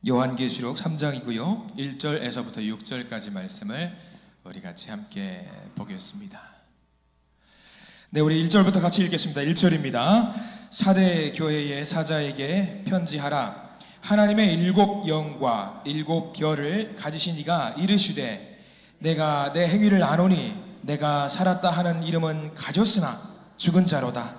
요한계시록 3장이고요 1절에서부터 6절까지 말씀을 우리 같이 함께 보겠습니다. 네, 우리 1절부터 같이 읽겠습니다. 1절입니다. 사대 교회의 사자에게 편지하라. 하나님의 7 영과 7 별을 가지신 이가 이르시되 내가 내 행위를 아노니 내가 살았다 하는 이름은 가졌으나 죽은 자로다.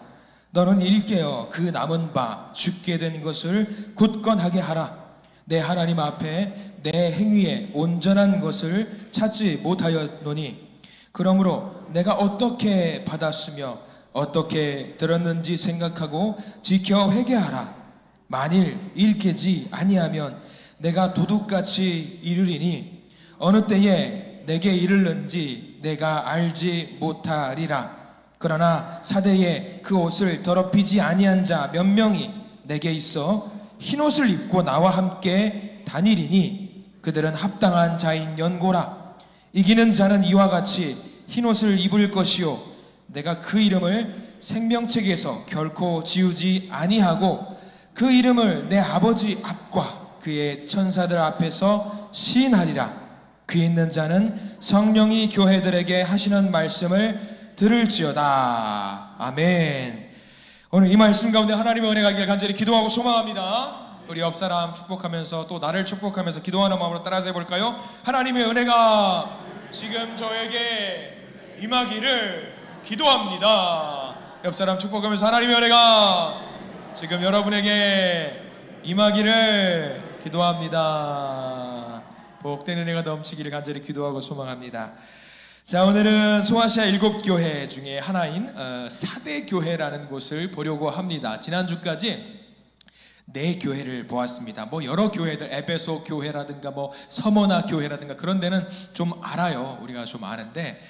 너는 일깨어 그 남은 바 죽게 된 것을 굳건하게 하라. 내 하나님 앞에 내 행위에 온전한 것을 찾지 못하였노니 그러므로 내가 어떻게 받았으며 어떻게 들었는지 생각하고 지켜 회개하라. 만일 일깨지 아니하면 내가 도둑같이 이르리니 어느 때에 내게 이르는지 내가 알지 못하리라. 그러나 사대에 그 옷을 더럽히지 아니한 자 몇 명이 내게 있어 흰옷을 입고 나와 함께 다니리니 그들은 합당한 자인 연고라. 이기는 자는 이와 같이 흰옷을 입을 것이요 내가 그 이름을 생명책에서 결코 지우지 아니하고 그 이름을 내 아버지 앞과 그의 천사들 앞에서 시인하리라. 귀 있는 자는 성령이 교회들에게 하시는 말씀을 들을지어다. 아멘. 오늘 이 말씀 가운데 하나님의 은혜가 있기를 간절히 기도하고 소망합니다. 우리 옆사람 축복하면서 또 나를 축복하면서 기도하는 마음으로 따라서 해볼까요? 하나님의 은혜가 지금 저에게 임하기를 기도합니다. 옆사람 축복하면서 하나님의 은혜가 지금 여러분에게 임하기를 기도합니다. 복된 은혜가 넘치기를 간절히 기도하고 소망합니다. 자, 오늘은 소아시아 7교회 중에 하나인 사대교회라는 곳을 보려고 합니다. 지난주까지 4교회를 보았습니다. 여러 교회들, 에베소 교회라든가 서머나 교회라든가 그런 데는 좀 알아요. 우리가 좀 아는데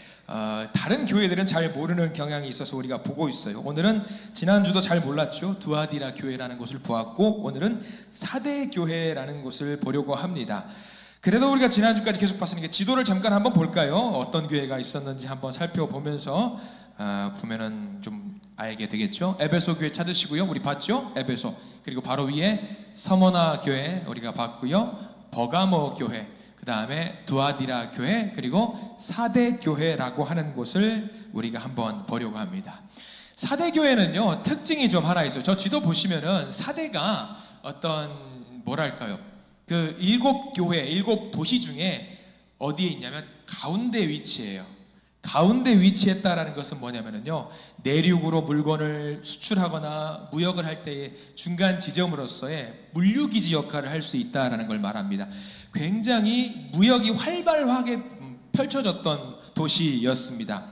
다른 교회들은 잘 모르는 경향이 있어서 우리가 보고 있어요. 오늘은 지난주도 잘 몰랐죠. 두아디라 교회라는 곳을 보았고 오늘은 사대교회라는 곳을 보려고 합니다. 그래도 우리가 지난주까지 계속 봤으니까 지도를 잠깐 한번 볼까요? 어떤 교회가 있었는지 한번 살펴보면서 보면은 좀 알게 되겠죠. 에베소 교회 찾으시고요. 우리 봤죠? 에베소. 그리고 바로 위에 서머나 교회 우리가 봤고요. 버가모 교회, 그 다음에 두아디라 교회, 그리고 사대 교회라고 하는 곳을 우리가 한번 보려고 합니다. 사대 교회는요 특징이 좀 하나 있어요. 저 지도 보시면은 사대가 어떤 뭐랄까요? 그 7교회, 7도시 중에 어디에 있냐면 가운데 위치해요. 가운데 위치했다라는 것은 뭐냐면요, 내륙으로 물건을 수출하거나 무역을 할 때의 중간 지점으로서의 물류기지 역할을 할 수 있다라는 걸 말합니다. 굉장히 무역이 활발하게 펼쳐졌던 도시였습니다.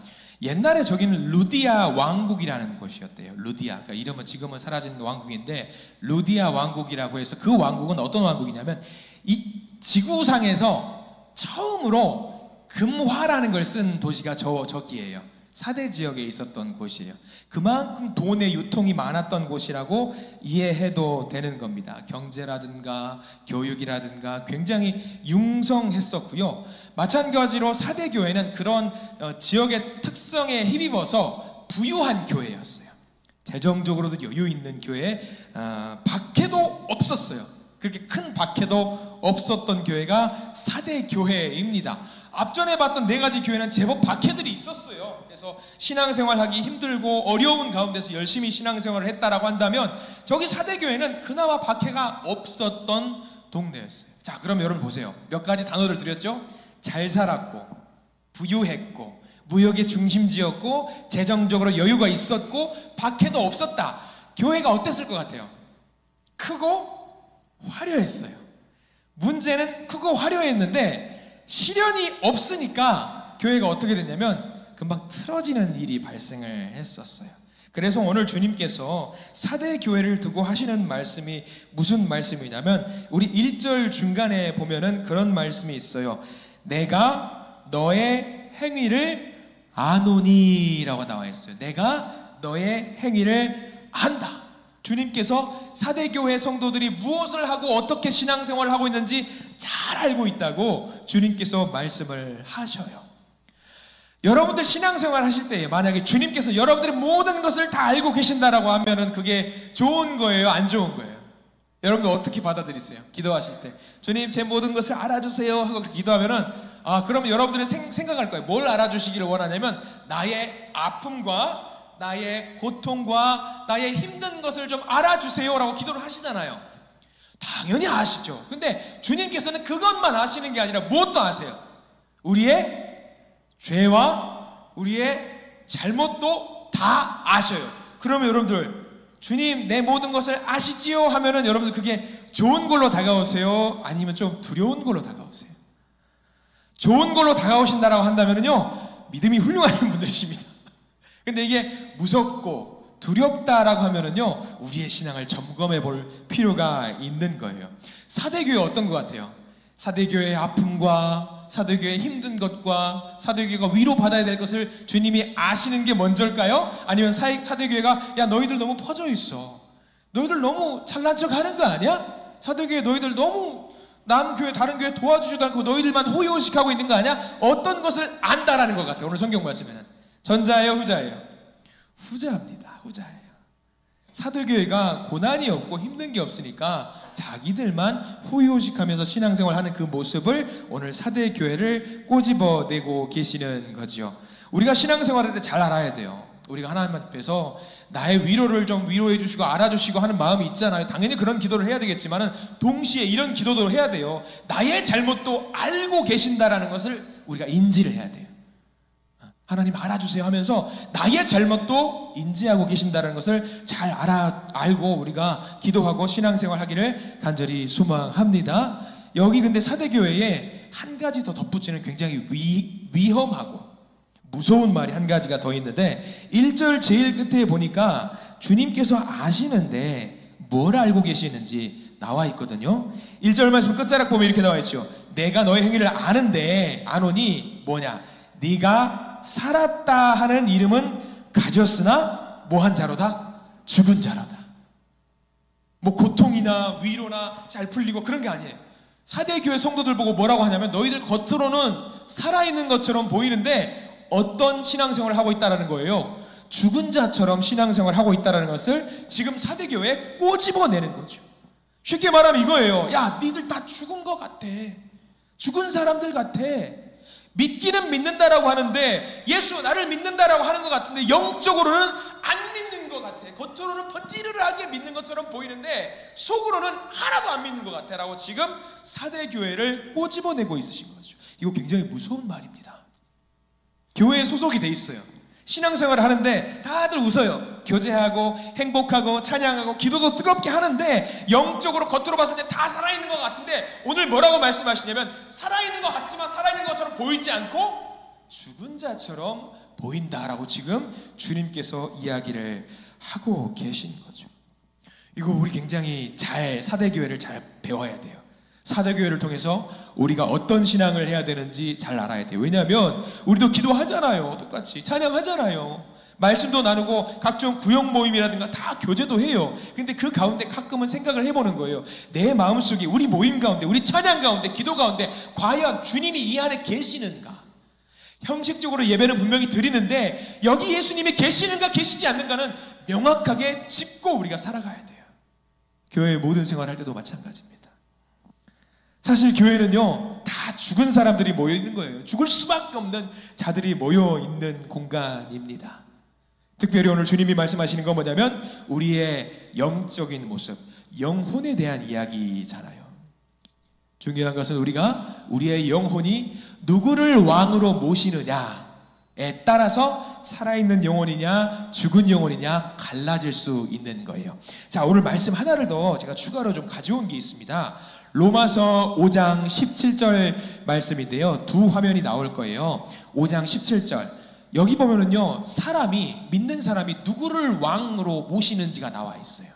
옛날에 저기는 루디아 왕국이라는 곳이었대요. 루디아, 그러니까 이름은 지금은 사라진 왕국인데 루디아 왕국이라고 해서 그 왕국은 어떤 왕국이냐면 이 지구상에서 처음으로 금화라는 걸 쓴 도시가 저기예요. 사대 지역에 있었던 곳이에요. 그만큼 돈의 유통이 많았던 곳이라고 이해해도 되는 겁니다. 경제라든가 교육이라든가 굉장히 융성했었고요. 마찬가지로 사대 교회는 그런 지역의 특성에 힘입어서 부유한 교회였어요. 재정적으로도 여유 있는 교회, 박해도 없었어요. 그렇게 큰 박해도 없었던 교회가 사대 교회입니다. 앞전에 봤던 4가지 교회는 제법 박해들이 있었어요. 그래서 신앙생활하기 힘들고 어려운 가운데서 열심히 신앙생활을 했다라고 한다면 저기 사대교회는 그나마 박해가 없었던 동네였어요. 자, 그럼 여러분 보세요. 몇 가지 단어를 드렸죠? 잘 살았고 부유했고 무역의 중심지였고 재정적으로 여유가 있었고 박해도 없었다. 교회가 어땠을 것 같아요? 크고 화려했어요. 문제는 크고 화려했는데 시련이 없으니까 교회가 어떻게 됐냐면 금방 틀어지는 일이 발생을 했었어요. 그래서 오늘 주님께서 사대 교회를 두고 하시는 말씀이 무슨 말씀이냐면 우리 1절 중간에 보면은 그런 말씀이 있어요. 내가 너의 행위를 아노니 라고 나와 있어요. 내가 너의 행위를 안다. 주님께서 사대교회 성도들이 무엇을 하고 어떻게 신앙생활을 하고 있는지 잘 알고 있다고 주님께서 말씀을 하셔요. 여러분들 신앙생활 하실 때 만약에 주님께서 여러분들의 모든 것을 다 알고 계신다라고 하면은 그게 좋은 거예요? 안 좋은 거예요? 여러분들 어떻게 받아들이세요? 기도하실 때 주님 제 모든 것을 알아주세요 하고 기도하면은 그러면 여러분들은 생각할 거예요. 뭘 알아주시기를 원하냐면 나의 아픔과 나의 고통과 나의 힘든 것을 좀 알아주세요 라고 기도를 하시잖아요. 당연히 아시죠. 근데 주님께서는 그것만 아시는 게 아니라 무엇도 아세요. 우리의 죄와 우리의 잘못도 다 아셔요. 그러면 여러분들 주님 내 모든 것을 아시지요 하면은 여러분들 그게 좋은 걸로 다가오세요? 아니면 좀 두려운 걸로 다가오세요? 좋은 걸로 다가오신다라고 한다면은요 믿음이 훌륭한 분들이십니다. 근데 이게 무섭고 두렵다라고 하면은요 우리의 신앙을 점검해 볼 필요가 있는 거예요. 사대교회 어떤 것 같아요? 사대교회의 아픔과 사대교회의 힘든 것과 사대교회가 위로받아야 될 것을 주님이 아시는 게 먼저일까요? 아니면 사대교회가 야 너희들 너무 퍼져 있어, 너희들 너무 잘난 척 하는 거 아니야? 사대교회 너희들 너무 남 교회 다른 교회 도와주지도 않고 너희들만 호의호식하고 있는 거 아니야? 어떤 것을 안다라는 것 같아요. 오늘 성경 말씀에는 전자예요 후자예요? 후자입니다. 후자예요. 사도교회가 고난이 없고 힘든 게 없으니까 자기들만 호의호식하면서 신앙생활하는 그 모습을 오늘 사대교회를 꼬집어내고 계시는 거죠. 우리가 신앙생활할 때 잘 알아야 돼요. 우리가 하나님 앞에서 나의 위로를 좀 위로해 주시고 알아주시고 하는 마음이 있잖아요. 당연히 그런 기도를 해야 되겠지만 동시에 이런 기도도 해야 돼요. 나의 잘못도 알고 계신다라는 것을 우리가 인지를 해야 돼요. 하나님 알아주세요 하면서 나의 잘못도 인지하고 계신다는 것을 잘 알고 우리가 기도하고 신앙생활 하기를 간절히 소망합니다. 여기 근데 사대교회에 한 가지 더 덧붙이는 굉장히 위험하고 무서운 말이 한 가지가 더 있는데 1절 제일 끝에 보니까 주님께서 아시는데 뭘 알고 계시는지 나와 있거든요. 1절 말씀 끝자락 보면 이렇게 나와 있죠. 내가 너의 행위를 아는데 아노니 뭐냐? 네가 살았다 하는 이름은 가졌으나 뭐한 자로다? 죽은 자로다. 뭐 고통이나 위로나 잘 풀리고 그런 게 아니에요. 사대교회 성도들 보고 뭐라고 하냐면 너희들 겉으로는 살아있는 것처럼 보이는데 어떤 신앙생활을 하고 있다는 거예요. 죽은 자처럼 신앙생활을 하고 있다는 것을 지금 사대교회에 꼬집어내는 거죠. 쉽게 말하면 이거예요. 야 니들 다 죽은 것 같아. 죽은 사람들 같아. 믿기는 믿는다라고 하는데 예수 나를 믿는다라고 하는 것 같은데 영적으로는 안 믿는 것 같아. 겉으로는 번지르르하게 믿는 것처럼 보이는데 속으로는 하나도 안 믿는 것 같아 라고 지금 사대교회를 꼬집어내고 있으신 거죠. 이거 굉장히 무서운 말입니다. 교회에 소속이 돼 있어요. 신앙생활을 하는데 다들 웃어요. 교제하고 행복하고 찬양하고 기도도 뜨겁게 하는데 영적으로 겉으로 봤을 때 다 살아있는 것 같은데 오늘 뭐라고 말씀하시냐면 살아있는 것 같지만 살아있는 것처럼 보이지 않고 죽은 자처럼 보인다라고 지금 주님께서 이야기를 하고 계신 거죠. 이거 우리 굉장히 사대교회를 잘 배워야 돼요. 사대교회를 통해서 우리가 어떤 신앙을 해야 되는지 잘 알아야 돼요. 왜냐하면 우리도 기도하잖아요. 똑같이 찬양하잖아요. 말씀도 나누고 각종 구역 모임이라든가 다 교제도 해요. 근데 그 가운데 가끔은 생각을 해보는 거예요. 내 마음속에 우리 모임 가운데 우리 찬양 가운데 기도 가운데 과연 주님이 이 안에 계시는가? 형식적으로 예배는 분명히 드리는데 여기 예수님이 계시는가 계시지 않는가는 명확하게 짚고 우리가 살아가야 돼요. 교회의 모든 생활할 때도 마찬가지입니다. 사실 교회는요 다 죽은 사람들이 모여 있는 거예요. 죽을 수밖에 없는 자들이 모여 있는 공간입니다. 특별히 오늘 주님이 말씀하시는 건 뭐냐면 우리의 영적인 모습, 영혼에 대한 이야기잖아요. 중요한 것은 우리가 우리의 영혼이 누구를 왕으로 모시느냐에 따라서 살아있는 영혼이냐 죽은 영혼이냐 갈라질 수 있는 거예요. 자, 오늘 말씀 하나를 더 제가 추가로 좀 가져온 게 있습니다. 로마서 5장 17절 말씀인데요. 두 화면이 나올 거예요. 5장 17절. 여기 보면은요, 믿는 사람이 누구를 왕으로 모시는지가 나와 있어요.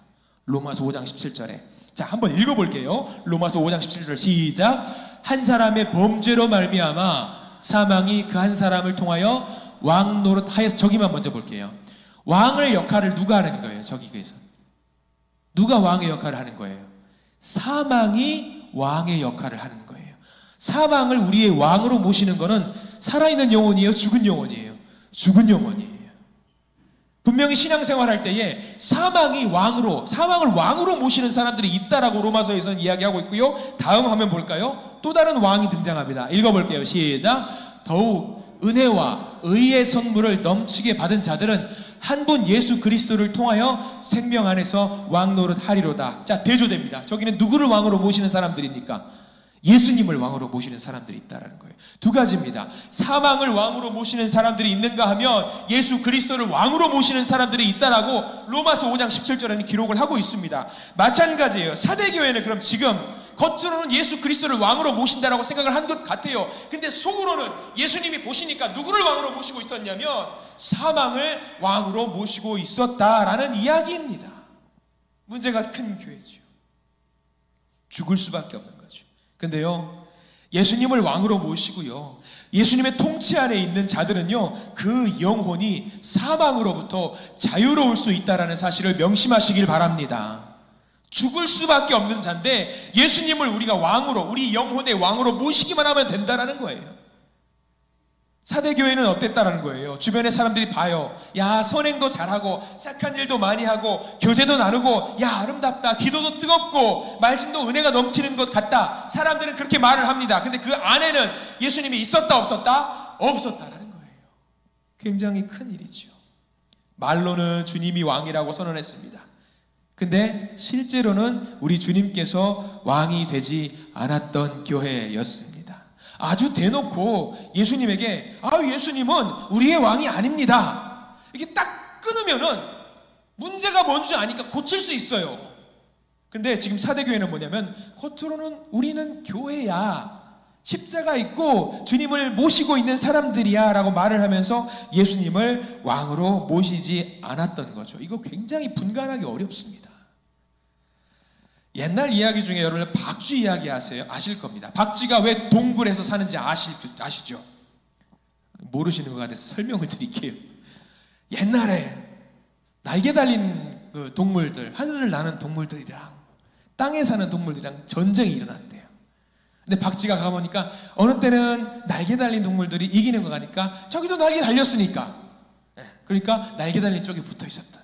로마서 5장 17절에. 자, 한번 읽어볼게요. 로마서 5장 17절 시작. 한 사람의 범죄로 말미암아 사망이 그 한 사람을 통하여 왕 노릇하여서. 저기만 먼저 볼게요. 왕의 역할을 누가 하는 거예요? 저기에서 누가 왕의 역할을 하는 거예요? 사망이 왕의 역할을 하는 거예요. 사망을 우리의 왕으로 모시는 거는 살아있는 영혼이에요? 죽은 영혼이에요? 죽은 영혼이에요. 분명히 신앙생활할 때에 사망을 왕으로 모시는 사람들이 있다라고 로마서에서는 이야기하고 있고요. 다음 화면 볼까요? 또 다른 왕이 등장합니다. 읽어볼게요. 시작. 더욱 은혜와 의의 선물을 넘치게 받은 자들은 한 분 예수 그리스도를 통하여 생명 안에서 왕노릇 하리로다. 자, 대조됩니다. 저기는 누구를 왕으로 모시는 사람들입니까? 예수님을 왕으로 모시는 사람들이 있다는 거예요. 두 가지입니다. 사망을 왕으로 모시는 사람들이 있는가 하면 예수 그리스도를 왕으로 모시는 사람들이 있다라고 로마서 5장 17절에는 기록을 하고 있습니다. 마찬가지예요. 사대교회는 그럼 지금 겉으로는 예수 그리스도를 왕으로 모신다라고 생각을 한 것 같아요. 근데 속으로는 예수님이 보시니까 누구를 왕으로 모시고 있었냐면 사망을 왕으로 모시고 있었다라는 이야기입니다. 문제가 큰 교회죠. 죽을 수밖에 없는 거죠. 근데요, 예수님을 왕으로 모시고요, 예수님의 통치 안에 있는 자들은요, 그 영혼이 사망으로부터 자유로울 수 있다는 사실을 명심하시길 바랍니다. 죽을 수밖에 없는 자인데 예수님을 우리가 왕으로, 우리 영혼의 왕으로 모시기만 하면 된다는 거예요. 사대교회는 어땠다라는 거예요. 주변의 사람들이 봐요. 야, 선행도 잘하고 착한 일도 많이 하고 교제도 나누고, 야, 아름답다, 기도도 뜨겁고 말씀도 은혜가 넘치는 것 같다. 사람들은 그렇게 말을 합니다. 근데 그 안에는 예수님이 있었다 없었다? 없었다라는 거예요. 굉장히 큰 일이죠. 말로는 주님이 왕이라고 선언했습니다. 근데 실제로는 우리 주님께서 왕이 되지 않았던 교회였습니다. 아주 대놓고 예수님에게, 예수님은 우리의 왕이 아닙니다, 이렇게 딱 끊으면은 문제가 뭔지 아니까 고칠 수 있어요. 근데 지금 사대교회는 뭐냐면 겉으로는 우리는 교회야, 십자가 있고 주님을 모시고 있는 사람들이야 라고 말을 하면서 예수님을 왕으로 모시지 않았던 거죠. 이거 굉장히 분간하기 어렵습니다. 옛날 이야기 중에 여러분 박쥐 이야기 아실 겁니다. 박쥐가 왜 동굴에서 사는지 아시죠? 모르시는 것 같아서 설명을 드릴게요. 옛날에 날개 달린 그 동물들, 하늘을 나는 동물들이랑 땅에 사는 동물들이랑 전쟁이 일어났대요. 근데 박쥐가 가보니까 어느 때는 날개 달린 동물들이 이기는 거 같으니까 저기도 날개 달렸으니까, 그러니까 날개 달린 쪽에 붙어 있었던.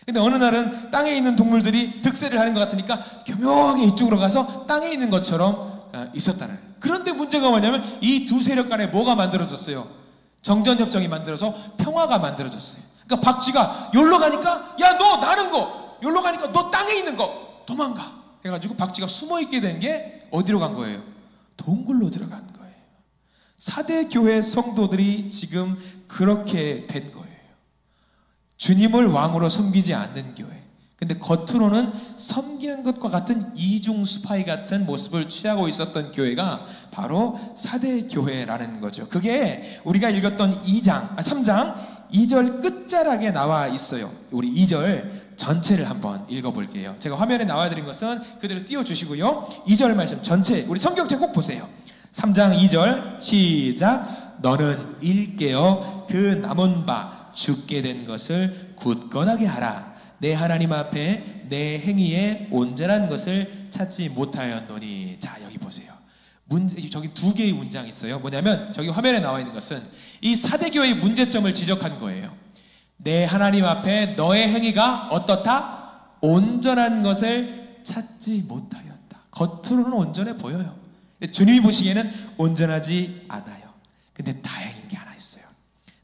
근데 어느 날은 땅에 있는 동물들이 득세를 하는 것 같으니까 교묘하게 이쪽으로 가서 땅에 있는 것처럼 있었다는 거예요. 그런데 문제가 뭐냐면 이 두 세력 간에 뭐가 만들어졌어요? 정전협정이 만들어서 평화가 만들어졌어요. 그러니까 박쥐가 여기로 가니까, 야, 너 나는 거, 여기로 가니까 너 땅에 있는 거 도망가 해가지고 박쥐가 숨어있게 된 게 어디로 간 거예요? 동굴로 들어간 거예요. 사대교회 성도들이 지금 그렇게 된 거예요. 주님을 왕으로 섬기지 않는 교회. 근데 겉으로는 섬기는 것과 같은 이중스파이 같은 모습을 취하고 있었던 교회가 바로 사대교회라는 거죠. 그게 우리가 읽었던 3장 2절 끝자락에 나와 있어요. 우리 2절 전체를 한번 읽어볼게요. 제가 화면에 나와드린 것은 그대로 띄워주시고요. 2절 말씀 전체, 우리 성경책 꼭 보세요. 3장 2절 시작. 너는 일깨어 그 남은 바 죽게 된 것을 굳건하게 하라. 내 하나님 앞에 내 행위에 온전한 것을 찾지 못하였노니. 자, 여기 보세요. 저기 두 개의 문장이 있어요. 뭐냐면 저기 화면에 나와 있는 것은 이 사대교회의 문제점을 지적한 거예요. 내 하나님 앞에 너의 행위가 어떻다? 온전한 것을 찾지 못하였다. 겉으로는 온전해 보여요. 주님이 보시기에는 온전하지 않아요. 근데 다행인 게 하나 있어요.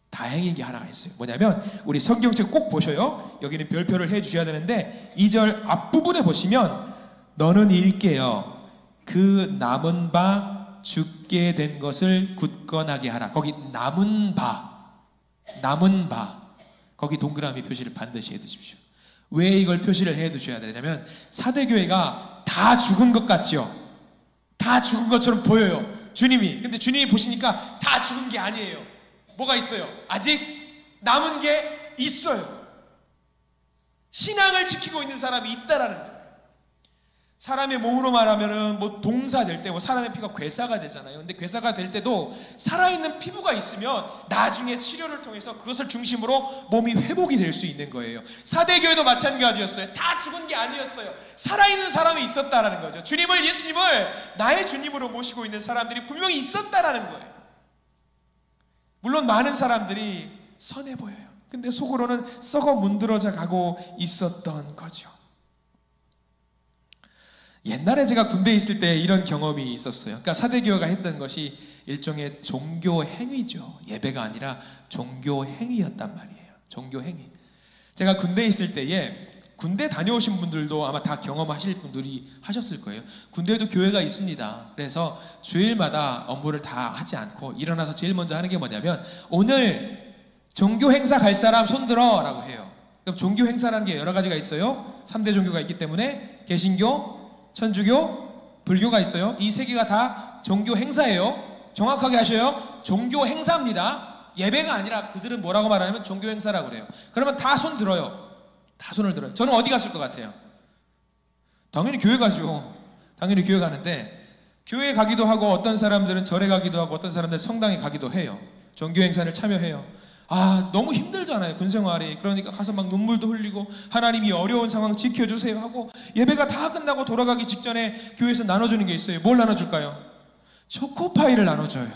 다행인 게 하나가 있어요. 뭐냐면 우리 성경책 꼭 보셔요. 여기는 별표를 해주셔야 되는데 2절 앞부분에 보시면 너는 일깨어 그 남은 바 죽게 된 것을 굳건하게 하라. 거기 남은 바 거기 동그라미 표시를 반드시 해두십시오. 왜 이걸 표시를 해두셔야 되냐면 사대교회가 다 죽은 것 같죠? 다 죽은 것처럼 보여요, 주님이. 근데 주님이 보시니까 다 죽은 게 아니에요. 뭐가 있어요? 아직 남은 게 있어요. 신앙을 지키고 있는 사람이 있다라는 거예요. 사람의 몸으로 말하면은 뭐 동사 될 때 뭐 사람의 피가 괴사가 되잖아요. 근데 괴사가 될 때도 살아있는 피부가 있으면 나중에 치료를 통해서 그것을 중심으로 몸이 회복이 될 수 있는 거예요. 사대교회도 마찬가지였어요. 다 죽은 게 아니었어요. 살아있는 사람이 있었다라는 거죠. 예수님을 나의 주님으로 모시고 있는 사람들이 분명히 있었다라는 거예요. 물론 많은 사람들이 선해 보여요. 근데 속으로는 썩어 문드러져 가고 있었던 거죠. 옛날에 제가 군대에 있을 때 이런 경험이 있었어요. 그러니까 사대교회가 했던 것이 일종의 종교 행위죠. 예배가 아니라 종교 행위였단 말이에요. 종교 행위. 제가 군대에 있을 때에, 군대 다녀오신 분들도 아마 다 경험하실 분들이 하셨을 거예요. 군대에도 교회가 있습니다. 그래서 주일마다 업무를 다 하지 않고 일어나서 제일 먼저 하는 게 뭐냐면, 오늘 종교 행사 갈 사람 손들어 라고 해요. 그럼 종교 행사라는 게 여러 가지가 있어요. 3대 종교가 있기 때문에 개신교, 천주교, 불교가 있어요. 이 세 개가 다 종교 행사예요. 정확하게 하셔요. 종교 행사입니다. 예배가 아니라 그들은 뭐라고 말하냐면 종교 행사라고 그래요. 그러면 다 손 들어요. 다 손을 들어요. 저는 어디 갔을 것 같아요? 당연히 교회 가죠. 당연히 교회 가는데, 교회 가기도 하고 어떤 사람들은 절에 가기도 하고 어떤 사람들은 성당에 가기도 해요. 종교 행사를 참여해요. 너무 힘들잖아요, 군생활이. 그러니까 가서 막 눈물도 흘리고 하나님이 어려운 상황 지켜주세요 하고, 예배가 다 끝나고 돌아가기 직전에 교회에서 나눠주는 게 있어요. 뭘 나눠줄까요? 초코파이를 나눠줘요.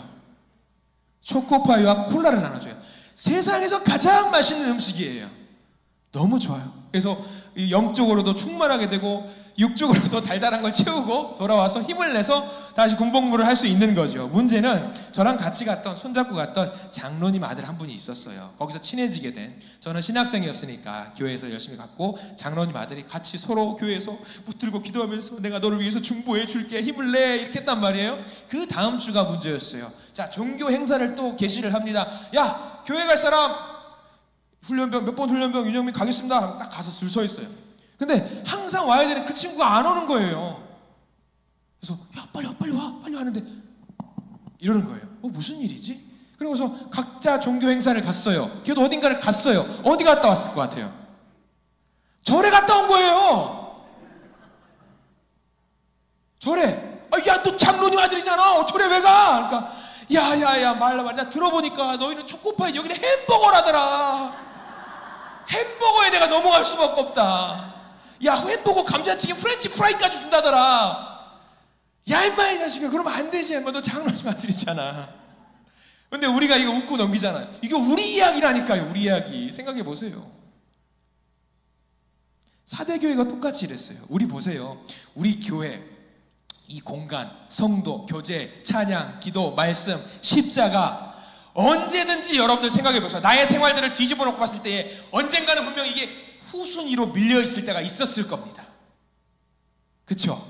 초코파이와 콜라를 나눠줘요. 세상에서 가장 맛있는 음식이에요. 너무 좋아요. 그래서 영적으로도 충만하게 되고 육적으로도 달달한 걸 채우고 돌아와서 힘을 내서 다시 군복무를 할 수 있는 거죠. 문제는 저랑 같이 갔던, 손잡고 갔던 장로님 아들 한 분이 있었어요. 거기서 친해지게 된, 저는 신학생이었으니까 교회에서 열심히 갔고, 장로님 아들이 같이 서로 교회에서 붙들고 기도하면서 내가 너를 위해서 중보해 줄게, 힘을 내, 이렇게 했단 말이에요. 그 다음 주가 문제였어요. 자, 종교 행사를 또 개시를 합니다. 야, 교회 갈 사람, 훈련병, 몇 번 훈련병 윤영민 가겠습니다. 딱 가서 줄 서 있어요. 근데 항상 와야 되는 그 친구가 안 오는 거예요. 그래서 야, 빨리 와, 빨리 와, 빨리 하는데 이러는 거예요. 무슨 일이지? 그러고서 각자 종교 행사를 갔어요. 걔도 어딘가를 갔어요. 어디 갔다 왔을 것 같아요? 절에 갔다 온 거예요. 절에. 야, 너 장로님 아들이잖아. 절에 왜 가? 그러니까 야야야, 말라 들어보니까 너희는 초코파이, 여기는 햄버거라더라. 햄버거에 내가 넘어갈 수밖에 없다. 야, 햄버거, 감자튀김, 프렌치 프라이까지 준다더라. 야, 임마 이 자식아, 그러면 안 되지. 임마, 너 장로님 아들이잖아. 근데 우리가 이거 웃고 넘기잖아요. 이게 우리 이야기라니까요. 우리 이야기. 생각해 보세요. 사대교회가 똑같이 이랬어요. 우리 보세요. 우리 교회, 이 공간, 성도, 교제, 찬양, 기도, 말씀, 십자가, 언제든지 여러분들 생각해 보세요. 나의 생활들을 뒤집어 놓고 봤을 때에 언젠가는 분명히 이게 후순위로 밀려있을 때가 있었을 겁니다. 그쵸?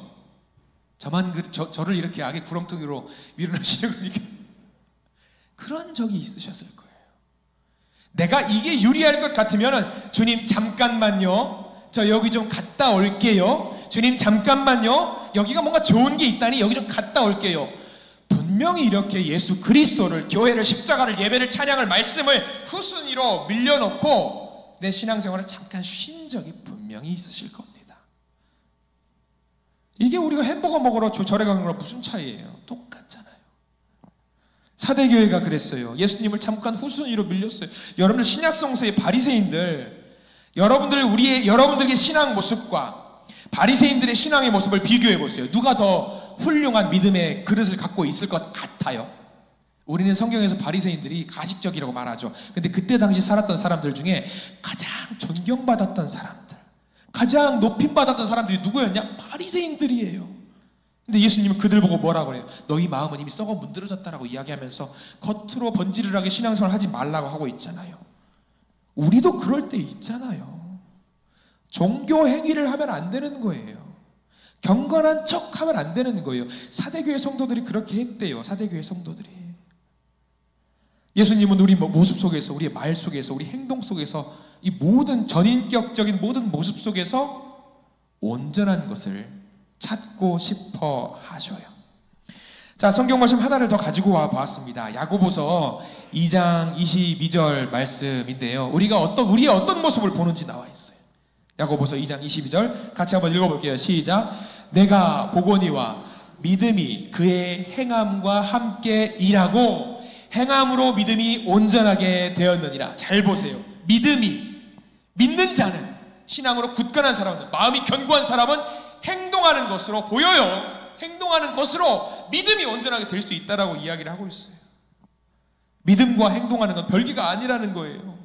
저를 이렇게 악의 구렁텅이로 밀어넣으시는 거니까 그런 적이 있으셨을 거예요. 내가 이게 유리할 것 같으면 주님 잠깐만요, 저 여기 좀 갔다 올게요. 주님 잠깐만요, 여기가 뭔가 좋은 게 있다니 여기 좀 갔다 올게요. 분명히 이렇게 예수 그리스도를, 교회를, 십자가를, 예배를, 찬양을, 말씀을 후순위로 밀려놓고 내 신앙생활을 잠깐 쉰 적이 분명히 있으실 겁니다. 이게 우리가 햄버거 먹으러 절에 가는 거랑 무슨 차이예요? 똑같잖아요. 사대교회가 그랬어요. 예수님을 잠깐 후순위로 밀렸어요. 여러분들 신약성서의 바리새인들, 여러분들의 신앙 모습과 바리새인들의 신앙의 모습을 비교해 보세요. 누가 더 훌륭한 믿음의 그릇을 갖고 있을 것 같아요? 우리는 성경에서 바리새인들이 가식적이라고 말하죠. 근데 그때 당시 살았던 사람들 중에 가장 존경받았던 사람들, 가장 높임받았던 사람들이 누구였냐? 바리새인들이에요. 근데 예수님은 그들 보고 뭐라고 그래요? 너희 마음은 이미 썩어 문드러졌다라고 이야기하면서 겉으로 번지르르하게 신앙생활 하지 말라고 하고 있잖아요. 우리도 그럴 때 있잖아요. 종교 행위를 하면 안 되는 거예요. 경건한 척 하면 안 되는 거예요. 사대교회 성도들이 그렇게 했대요. 사대교회 성도들이. 예수님은 우리 모습 속에서, 우리의 말 속에서, 우리 행동 속에서, 이 모든 전인격적인 모든 모습 속에서 온전한 것을 찾고 싶어 하셔요. 자, 성경 말씀 하나를 더 가지고 와 보았습니다. 야고보서 2장 22절 말씀인데요. 우리의 어떤 모습을 보는지 나와 있어요. 야고보서 2장 22절 같이 한번 읽어볼게요. 시작. 내가 보거니와 믿음이 그의 행함과 함께 일하고 행함으로 믿음이 온전하게 되었느니라. 잘 보세요. 믿는 자는, 신앙으로 굳건한 사람은, 마음이 견고한 사람은 행동하는 것으로 보여요. 행동하는 것으로 믿음이 온전하게 될 수 있다라고 이야기를 하고 있어요. 믿음과 행동하는 건 별개가 아니라는 거예요. 믿음과 행동하는 것으로 보여요. 행동하는 것으로 믿음이 온전하게 될 수 있다라고 이야기를 하고 있어요. 믿음과 행동하는 건 별개가 아니라는 거예요. 믿음과 행동하는 건 별개가 아니라는 거예요.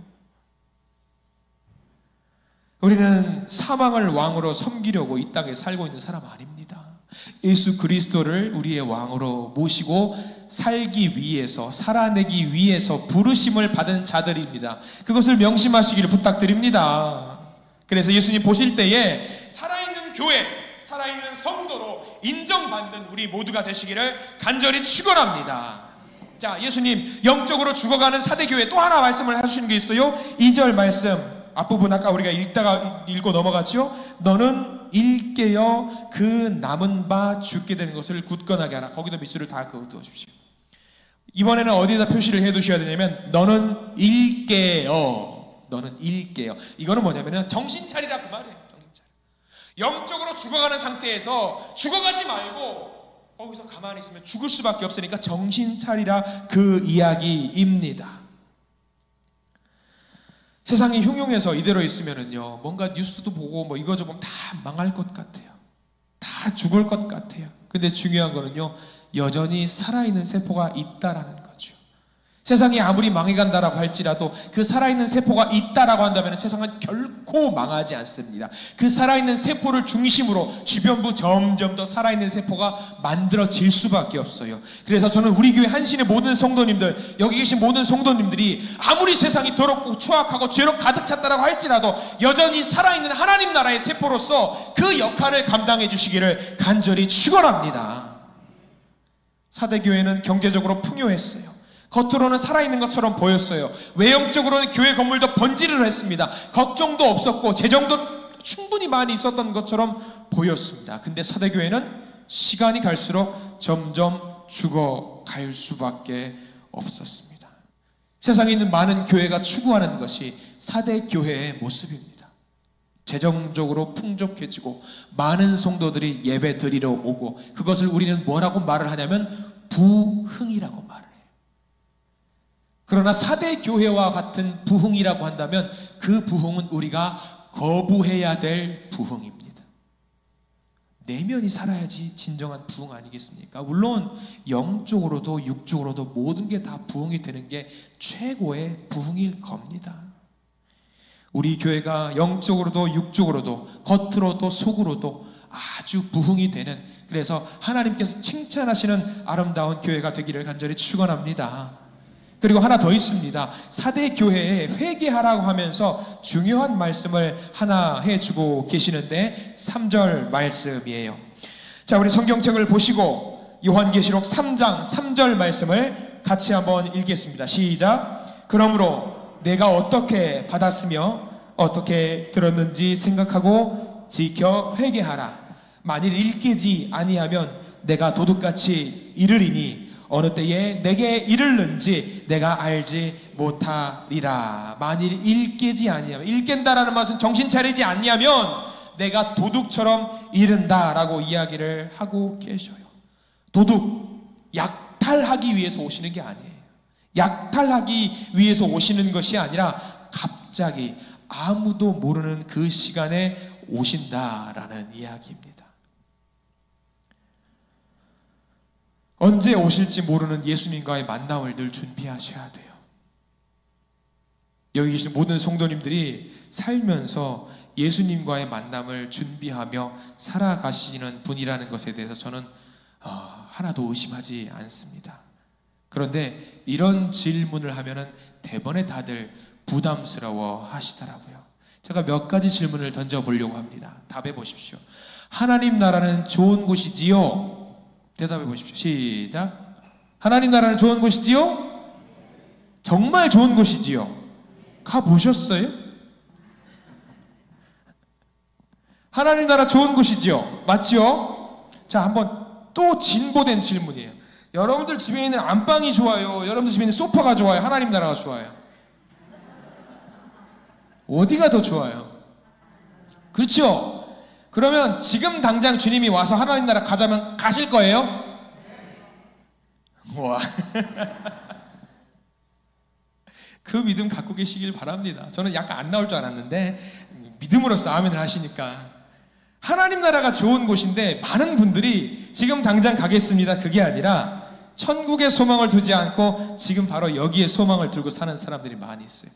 우리는 사망을 왕으로 섬기려고 이 땅에 살고 있는 사람 아닙니다. 예수 그리스도를 우리의 왕으로 모시고 살기 위해서, 살아내기 위해서 부르심을 받은 자들입니다. 그것을 명심하시기를 부탁드립니다. 그래서 예수님 보실 때에 살아있는 교회, 살아있는 성도로 인정받는 우리 모두가 되시기를 간절히 축원합니다. 자, 예수님 영적으로 죽어가는 사대교회 또 하나 말씀을 하시는 게 있어요. 2절 말씀 앞부분 아까 우리가 읽고 넘어갔죠. 너는 일깨어 그 남은 바 죽게 되는 것을 굳건하게 하라. 거기도 밑줄을 다 그어 주십시오. 이번에는 어디에다 표시를 해 두셔야 되냐면 너는 일깨어, 너는 일깨어. 이거는 뭐냐면 정신 차리라 그 말이에요. 정신 차려. 영적으로 죽어가는 상태에서 죽어가지 말고 거기서 가만히 있으면 죽을 수밖에 없으니까 정신 차리라 그 이야기입니다. 세상이 흉흉해서 이대로 있으면은요, 뭔가 뉴스도 보고 뭐 이거저거 보면 다 망할 것 같아요. 다 죽을 것 같아요. 근데 중요한 거는요, 여전히 살아있는 세포가 있다라는 거죠. 세상이 아무리 망해간다라고 할지라도 그 살아있는 세포가 있다라고 한다면 세상은 결코 망하지 않습니다. 그 살아있는 세포를 중심으로 주변부 점점 더 살아있는 세포가 만들어질 수밖에 없어요. 그래서 저는 우리 교회 한신의 모든 성도님들, 여기 계신 모든 성도님들이 아무리 세상이 더럽고 추악하고 죄로 가득 찼다라고 할지라도 여전히 살아있는 하나님 나라의 세포로서 그 역할을 감당해 주시기를 간절히 축원합니다. 사대교회는 경제적으로 풍요했어요. 겉으로는 살아있는 것처럼 보였어요. 외형적으로는 교회 건물도 번지를 했습니다. 걱정도 없었고 재정도 충분히 많이 있었던 것처럼 보였습니다. 근데 사대교회는 시간이 갈수록 점점 죽어갈 수밖에 없었습니다. 세상에 있는 많은 교회가 추구하는 것이 사대교회의 모습입니다. 재정적으로 풍족해지고 많은 성도들이 예배 드리러 오고, 그것을 우리는 뭐라고 말을 하냐면 부흥이라고 말을 해요. 그러나 사대교회와 같은 부흥이라고 한다면 그 부흥은 우리가 거부해야 될 부흥입니다. 내면이 살아야지 진정한 부흥 아니겠습니까? 물론 영적으로도 육적으로도 모든 게 다 부흥이 되는 게 최고의 부흥일 겁니다. 우리 교회가 영적으로도 육적으로도 겉으로도 속으로도 아주 부흥이 되는, 그래서 하나님께서 칭찬하시는 아름다운 교회가 되기를 간절히 축원합니다. 그리고 하나 더 있습니다. 사대교회에 회개하라고 하면서 중요한 말씀을 하나 해주고 계시는데 3절 말씀이에요. 자, 우리 성경책을 보시고 요한계시록 3장 3절 말씀을 같이 한번 읽겠습니다. 시작. 그러므로 내가 어떻게 받았으며 어떻게 들었는지 생각하고 지켜 회개하라. 만일 일깨지 아니하면 내가 도둑같이 이르리니 어느 때에 내게 이르는지 내가 알지 못하리라. 만일 일깨지 아니하면, 일깬다라는 말은 정신 차리지 않냐면 내가 도둑처럼 이른다라고 이야기를 하고 계셔요. 도둑, 약탈하기 위해서 오시는 게 아니에요. 약탈하기 위해서 오시는 것이 아니라 갑자기 아무도 모르는 그 시간에 오신다라는 이야기입니다. 언제 오실지 모르는 예수님과의 만남을 늘 준비하셔야 돼요. 여기 계신 모든 성도님들이 살면서 예수님과의 만남을 준비하며 살아가시는 분이라는 것에 대해서 저는 하나도 의심하지 않습니다. 그런데 이런 질문을 하면은 대번에 다들 부담스러워 하시더라고요. 제가 몇 가지 질문을 던져보려고 합니다. 답해 보십시오. 하나님 나라는 좋은 곳이지요? 대답해 보십시오. 시작. 하나님 나라는 좋은 곳이지요? 정말 좋은 곳이지요? 가보셨어요? 하나님 나라 좋은 곳이지요? 맞지요? 자, 한번 또 진보된 질문이에요. 여러분들 집에 있는 안방이 좋아요? 여러분들 집에 있는 소파가 좋아요? 하나님 나라가 좋아요? 어디가 더 좋아요? 그렇죠? 그러면 지금 당장 주님이 와서 하나님 나라 가자면 가실 거예요? 와. 그 믿음 갖고 계시길 바랍니다. 저는 약간 안 나올 줄 알았는데 믿음으로써 아멘을 하시니까. 하나님 나라가 좋은 곳인데 많은 분들이 지금 당장 가겠습니다, 그게 아니라 천국에 소망을 두지 않고 지금 바로 여기에 소망을 들고 사는 사람들이 많이 있어요.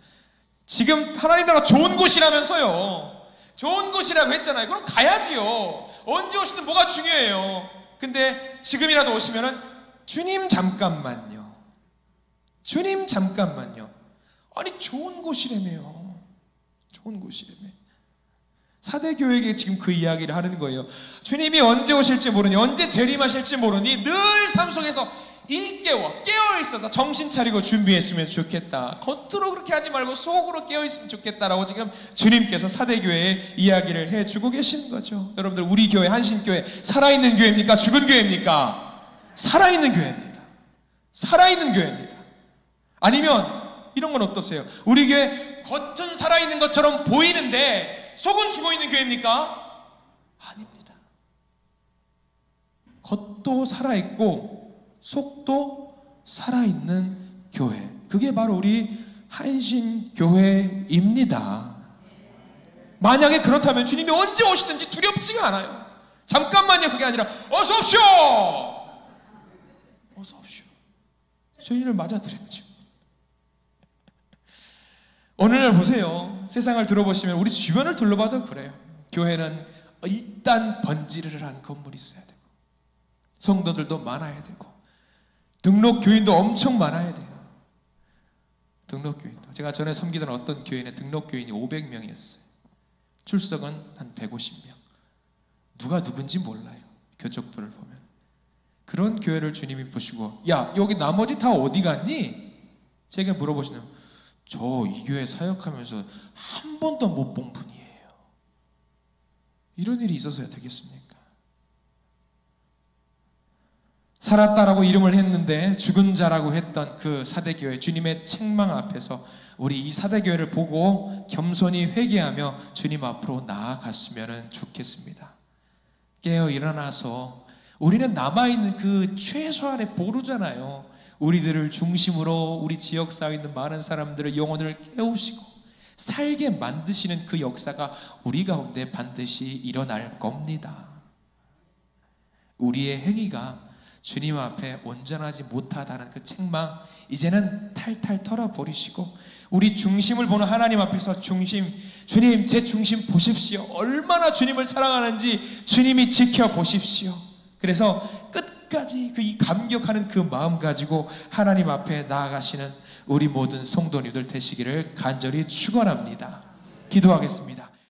지금 하나님 나라 좋은 곳이라면서요. 좋은 곳이라고 했잖아요. 그럼 가야지요. 언제 오시든 뭐가 중요해요. 근데 지금이라도 오시면은 주님 잠깐만요. 주님 잠깐만요. 아니 좋은 곳이라며요. 좋은 곳이라며. 사대교회에게 지금 그 이야기를 하는 거예요. 주님이 언제 오실지 모르니, 언제 재림하실지 모르니 늘 삶 속에서 일깨워 깨어있어서 정신 차리고 준비했으면 좋겠다. 겉으로 그렇게 하지 말고 속으로 깨어있으면 좋겠다라고 지금 주님께서 사대교회에 이야기를 해주고 계시는 거죠. 여러분들, 우리 교회 한신교회 살아있는 교회입니까? 죽은 교회입니까? 살아있는 교회입니다. 살아있는 교회입니다. 아니면 이런 건 어떠세요? 우리 교회 겉은 살아있는 것처럼 보이는데 속은 죽어있는 교회입니까? 아닙니다. 겉도 살아있고 속도 살아있는 교회, 그게 바로 우리 한신교회입니다. 만약에 그렇다면 주님이 언제 오시든지 두렵지가 않아요. 잠깐만요, 그게 아니라 어서 오십시오! 어서 오십시오. 주님을 맞아드려야죠. 오늘날 보세요. 세상을 들어보시면 우리 주변을 둘러봐도 그래요. 교회는 일단 번지르르 한 건물이 있어야 되고, 성도들도 많아야 되고, 등록 교인도 엄청 많아야 돼요. 등록 교인도. 제가 전에 섬기던 어떤 교회는 등록 교인이 500명이었어요. 출석은 한 150명. 누가 누군지 몰라요. 교적부를 보면. 그런 교회를 주님이 보시고, 야, 여기 나머지 다 어디 갔니? 제가 물어보시면, 저 이 교회 사역하면서 한 번도 못 본 분이에요. 이런 일이 있어서야 되겠습니까? 살았다라고 이름을 했는데 죽은 자라고 했던 그 사대교회, 주님의 책망 앞에서 우리 이 사대교회를 보고 겸손히 회개하며 주님 앞으로 나아갔으면 좋겠습니다. 깨어 일어나서, 우리는 남아있는 그 최소한의 보루잖아요. 우리들을 중심으로 우리 지역사회에 있는 많은 사람들의 영혼을 깨우시고 살게 만드시는 그 역사가 우리 가운데 반드시 일어날 겁니다. 우리의 행위가 주님 앞에 온전하지 못하다는 그 책망, 이제는 탈탈 털어버리시고 우리 중심을 보는 하나님 앞에서 주님 제 중심 보십시오. 얼마나 주님을 사랑하는지 주님이 지켜보십시오. 그래서 끝까지 그 이 감격하는 그 마음 가지고 하나님 앞에 나아가시는 우리 모든 성도님들 되시기를 간절히 축원합니다. 기도하겠습니다.